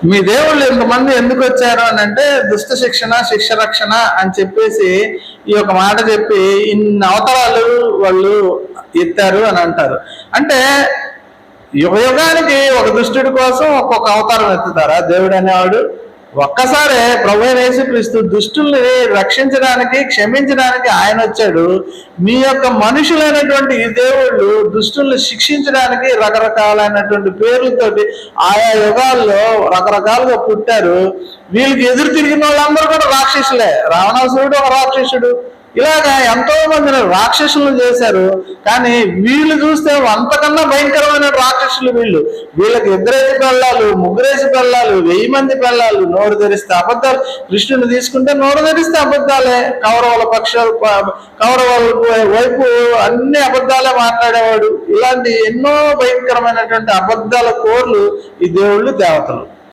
మీ దేవుళ్ళు ఇంతమంది ఎందుకు వచ్చారు అని అంటే దుష్ట శిక్షణ, శిక్ష రక్షణ అని చెప్పేసి ఈ యొక్క మాట చెప్పి ఇన్ని అవతారాలు వాళ్ళు ఎత్తారు అని అంటారు. అంటే యుగ యుగానికి ఒక దుష్టుడి కోసం ఒక్కొక్క అవతారం ఎత్తుతారా దేవుడు అనేవాడు? ఒక్కసారే ప్రభువైన యేసుక్రీస్తు దుష్టుల్ని రక్షించడానికి, క్షమించడానికి ఆయన వచ్చాడు. మీ యొక్క మనుషులైనటువంటి ఈ దేవుళ్ళు దుష్టుల్ని శిక్షించడానికి రకరకాలైనటువంటి పేర్లతోటి ఆయా యుగాల్లో రకరకాలుగా పుట్టారు. వీళ్ళకి ఎదురు తిరిగిన వాళ్ళందరూ కూడా రాక్షసులే. రావణాసురుడు ఒక రాక్షసుడు. ఇలాగా ఎంతో మందిని రాక్షసులు చేశారు. కానీ వీళ్ళు చూస్తే అంతకన్నా భయంకరమైన రాక్షసులు వీళ్ళు. వీళ్ళకి 2 పెళ్ళాలు, 3 పెళ్ళాలు, 1000 మంది పెళ్ళాలు, నోరు తెరిస్తే అబద్ధాలు. కృష్ణుని తీసుకుంటే నోరు తెరిస్తే అబద్ధాలే. కౌరవుల వైపు అన్ని అబద్ధాలే మాట్లాడేవాడు. ఇలాంటి ఎన్నో భయంకరమైనటువంటి అబద్ధాల కోర్లు ఈ దేవుళ్ళు, దేవతలు.